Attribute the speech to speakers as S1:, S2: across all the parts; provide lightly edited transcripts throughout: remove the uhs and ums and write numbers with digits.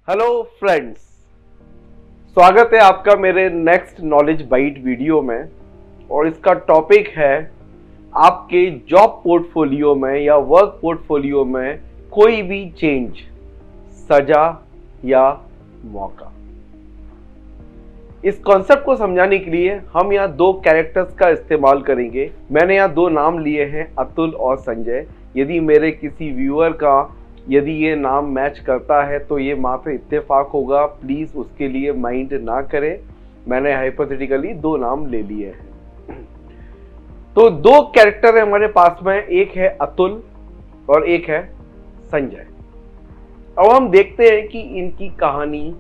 S1: Hello friends, स्वागत है आपका मेरे नेक्स्ट नॉलेज बाइट वीडियो में। और इसका टॉपिक है आपके जॉब पोर्टफोलियो में या वर्क पोर्टफोलियो में कोई भी चेंज, सजा या मौका। इस कॉन्सेप्ट को समझाने के लिए हम यहाँ दो कैरेक्टर्स का इस्तेमाल करेंगे। मैंने यहाँ दो नाम लिए हैं, अतुल और संजय। यदि मेरे किसी व्यूअर का यदि ये नाम मैच करता है तो ये मात्र इत्तेफाक होगा, प्लीज उसके लिए माइंड ना करें। मैंने हाइपोथेटिकली दो नाम ले लिए हैं। तो दो कैरेक्टर है हमारे पास में, एक है अतुल और एक है संजय। अब हम देखते हैं कि इनकी कहानी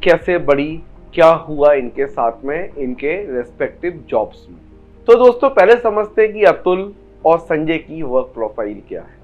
S1: कैसे बढ़ी, क्या हुआ इनके साथ में इनके रेस्पेक्टिव जॉब्स में। तो दोस्तों पहले समझते हैं कि अतुल और संजय की वर्क प्रोफाइल क्या है।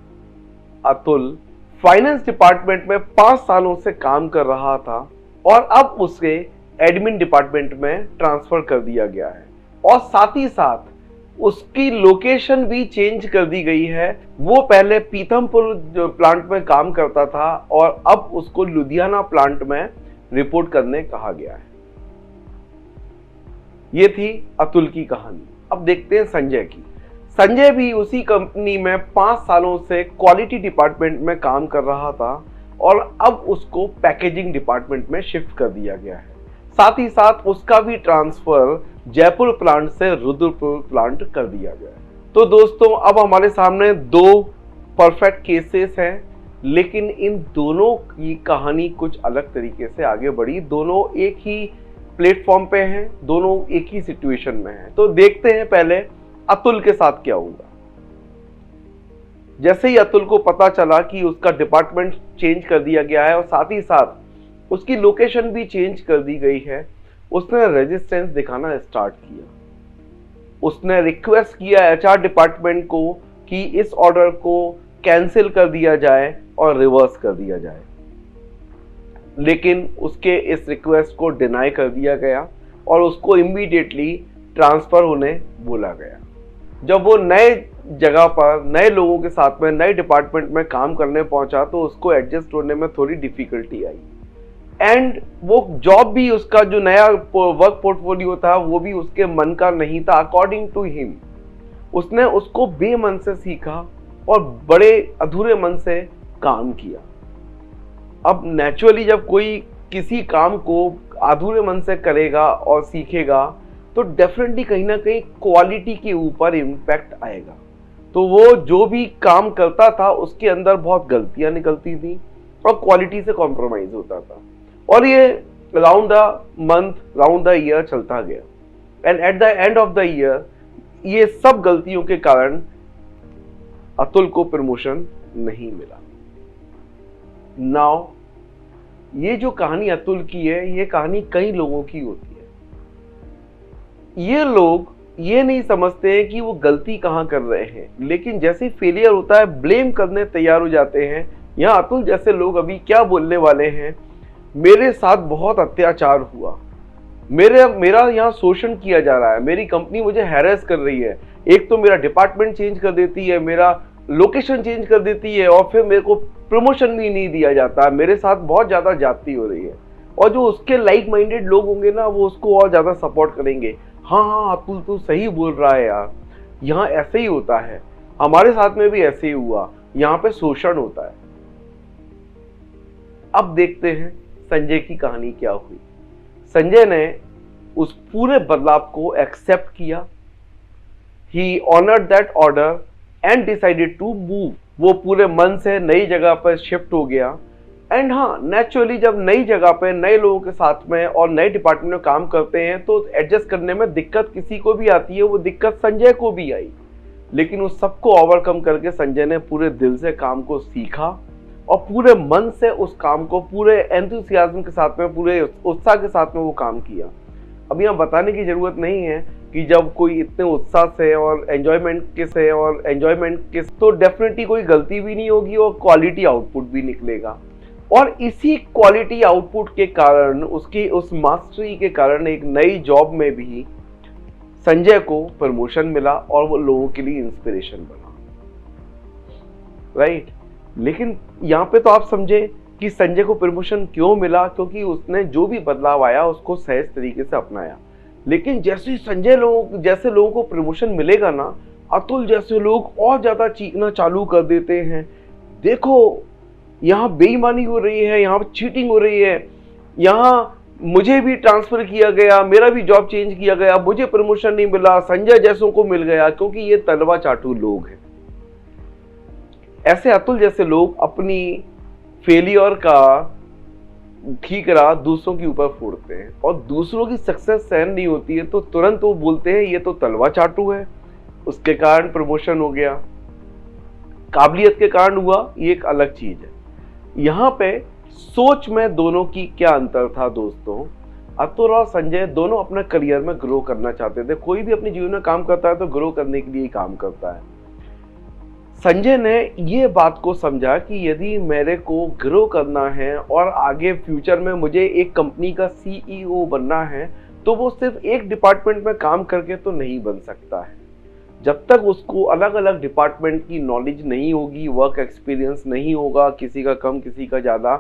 S1: अतुल फाइनेंस डिपार्टमेंट में 5 सालों से काम कर रहा था और अब उसे एडमिन डिपार्टमेंट में ट्रांसफर कर दिया गया है और साथ ही साथ उसकी लोकेशन भी चेंज कर दी गई है। वो पहले पीथमपुर प्लांट में काम करता था और अब उसको लुधियाना प्लांट में रिपोर्ट करने कहा गया है। ये थी अतुल की कहानी। अब देखते हैं संजय की। संजय भी उसी कंपनी में 5 सालों से क्वालिटी डिपार्टमेंट में काम कर रहा था और अब उसको पैकेजिंग डिपार्टमेंट में शिफ्ट कर दिया गया है। साथ ही साथ उसका भी ट्रांसफर जयपुर प्लांट से रुद्रपुर प्लांट कर दिया गया है। तो दोस्तों अब हमारे सामने दो परफेक्ट केसेस हैं, लेकिन इन दोनों की कहानी कुछ अलग तरीके से आगे बढ़ी। दोनों एक ही प्लेटफॉर्म पे हैं, दोनों एक ही सिचुएशन में हैं। तो देखते हैं पहले अतुल के साथ क्या हुआ। जैसे ही अतुल को पता चला कि उसका डिपार्टमेंट चेंज कर दिया गया है और साथ ही साथ उसकी लोकेशन भी चेंज कर दी गई है, उसने रेजिस्टेंस दिखाना स्टार्ट किया। उसने रिक्वेस्ट किया एचआर डिपार्टमेंट को कि इस ऑर्डर को कैंसिल कर दिया जाए और रिवर्स कर दिया जाए, लेकिन उसके इस रिक्वेस्ट को डिनाई कर दिया गया और उसको इमीडिएटली ट्रांसफर होने बोला गया। जब वो नए जगह पर नए लोगों के साथ में नए डिपार्टमेंट में काम करने पहुंचा तो उसको एडजस्ट होने में थोड़ी डिफिकल्टी आई एंड वो जॉब भी, उसका जो नया वर्क पोर्टफोलियो था वो भी उसके मन का नहीं था अकॉर्डिंग टू हिम। उसने उसको बेमन से सीखा और बड़े अधूरे मन से काम किया। अब नेचुरली जब कोई किसी काम को अधूरे मन से करेगा और सीखेगा तो डेफिनेटली कहीं ना कहीं क्वालिटी के ऊपर इम्पैक्ट आएगा। तो वो जो भी काम करता था उसके अंदर बहुत गलतियां निकलती थी और क्वालिटी से कॉम्प्रोमाइज होता था और ये round the month, round the year चलता गया and at the end of the year ये सब गलतियों के कारण अतुल को प्रमोशन नहीं मिला। नाउ ये जो कहानी अतुल की है, ये कहानी कई लोगों की होती है। ये लोग ये नहीं समझते हैं कि वो गलती कहां कर रहे हैं, लेकिन जैसे फेलियर होता है ब्लेम करने तैयार हो जाते हैं। यहाँ अतुल जैसे लोग अभी क्या बोलने वाले हैं, मेरे साथ बहुत अत्याचार हुआ, मेरा यहाँ शोषण किया जा रहा है, मेरी कंपनी मुझे हैरेस कर रही है, एक तो मेरा डिपार्टमेंट चेंज कर देती है, मेरा लोकेशन चेंज कर देती है और फिर मेरे को प्रमोशन भी नहीं दिया जाता, मेरे साथ बहुत ज्यादा जाती हो रही है। और जो उसके लाइक माइंडेड लोग होंगे ना, वो उसको और ज्यादा सपोर्ट करेंगे। हाँ अतुल तू सही बोल रहा है यार, यहाँ ऐसे ही होता है, हमारे साथ में भी ऐसे ही हुआ, यहाँ पे शोषण होता है। अब देखते हैं संजय की कहानी क्या हुई। संजय ने उस पूरे बदलाव को एक्सेप्ट किया। He honoured that order and decided to move. वो पूरे मन से नई जगह पर शिफ्ट हो गया एंड हाँ नेचुरली जब नई जगह पे नए लोगों के साथ में और नए डिपार्टमेंट में काम करते हैं तो एडजस्ट करने में दिक्कत किसी को भी आती है। वो दिक्कत संजय को भी आई, लेकिन उस सबको ओवरकम करके संजय ने पूरे दिल से काम को सीखा और पूरे मन से उस काम को पूरे एंथुसियाज्म के साथ में, पूरे उत्साह के साथ में वो काम किया। अब यहाँ बताने की जरूरत नहीं है कि जब कोई इतने उत्साह से और एंजॉयमेंट के तो डेफिनेटली कोई गलती भी नहीं होगी और क्वालिटी आउटपुट भी निकलेगा। और इसी क्वालिटी आउटपुट के कारण, उसकी उस मास्टरी के कारण एक नई जॉब में भी संजय को प्रमोशन मिला और वो लोगों के लिए इंस्पिरेशन बना, राइट। लेकिन यहाँ पे तो आप समझे कि संजय को प्रमोशन क्यों मिला, क्योंकि उसने जो भी बदलाव आया उसको सहज तरीके से अपनाया। लेकिन जैसे ही संजय जैसे लोगों को प्रमोशन मिलेगा ना, अतुल जैसे लोग और ज्यादा चीखना चालू कर देते हैं, देखो यहाँ बेईमानी हो रही है, यहाँ चीटिंग हो रही है, यहाँ मुझे भी ट्रांसफर किया गया, मेरा भी जॉब चेंज किया गया, मुझे प्रमोशन नहीं मिला, संजय जैसों को मिल गया, क्योंकि ये तलवा चाटू लोग हैं। ऐसे अतुल जैसे लोग अपनी फेलियर का ठीकरा दूसरों के ऊपर फोड़ते हैं, और दूसरों की सक्सेस सहन नहीं होती है तो तुरंत वो बोलते हैं ये तो तलवा चाटू है, उसके कारण प्रमोशन हो गया। काबिलियत के कारण हुआ, ये एक अलग चीज है। यहाँ पे सोच में दोनों की क्या अंतर था दोस्तों। अतुल और संजय दोनों अपना करियर में ग्रो करना चाहते थे। कोई भी अपने जीवन में काम करता है तो ग्रो करने के लिए ही काम करता है। संजय ने ये बात को समझा कि यदि मेरे को ग्रो करना है और आगे फ्यूचर में मुझे एक कंपनी का सीईओ बनना है, तो वो सिर्फ एक डिपार्टमेंट में काम करके तो नहीं बन सकता है। जब तक उसको अलग अलग डिपार्टमेंट की नॉलेज नहीं होगी, वर्क एक्सपीरियंस नहीं होगा, किसी का कम किसी का ज़्यादा,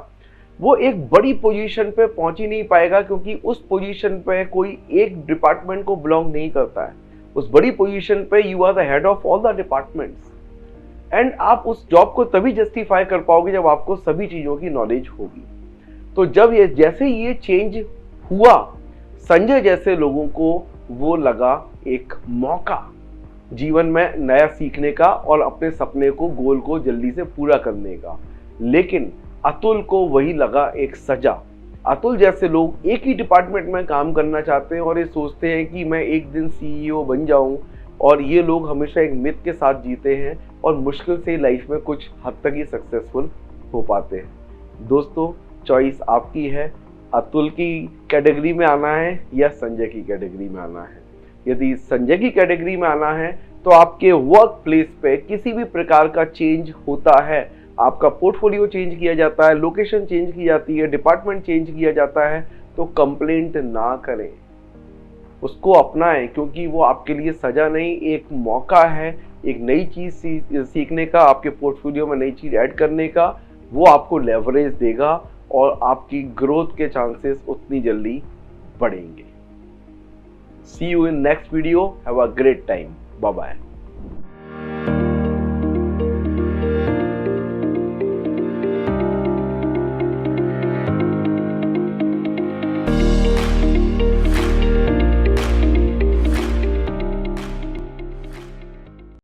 S1: वो एक बड़ी पोजीशन पे पहुंच ही नहीं पाएगा, क्योंकि उस पोजीशन पे कोई एक डिपार्टमेंट को बिलोंग नहीं करता है। उस बड़ी पोजीशन पे you are the head of all the departments, and आप उस जॉब को तभी जस्टिफाई कर पाओगे जब आपको सभी चीज़ों की नॉलेज होगी। तो जब जैसे ये चेंज हुआ, संजय जैसे लोगों को वो लगा एक मौका जीवन में नया सीखने का और अपने सपने को, गोल को जल्दी से पूरा करने का। लेकिन अतुल को वही लगा एक सजा। अतुल जैसे लोग एक ही डिपार्टमेंट में काम करना चाहते हैं और ये सोचते हैं कि मैं एक दिन सीईओ बन जाऊं, और ये लोग हमेशा एक मिथ के साथ जीते हैं और मुश्किल से लाइफ में कुछ हद तक ही सक्सेसफुल हो पाते हैं। दोस्तों, चॉइस आपकी है, अतुल की कैटेगरी में आना है या संजय की कैटेगरी में आना है। यदि संजय की कैटेगरी में आना है तो आपके वर्क प्लेस पे किसी भी प्रकार का चेंज होता है, आपका पोर्टफोलियो चेंज किया जाता है, लोकेशन चेंज की जाती है, डिपार्टमेंट चेंज किया जाता है, तो कंप्लेंट ना करें, उसको अपनाएं, क्योंकि वो आपके लिए सजा नहीं, एक मौका है, एक नई चीज सीखने का, आपके पोर्टफोलियो में नई चीज ऐड करने का। वो आपको लेवरेज देगा और आपकी ग्रोथ के चांसेस उतनी जल्दी बढ़ेंगे। See you in next video. Have a great time. Bye bye.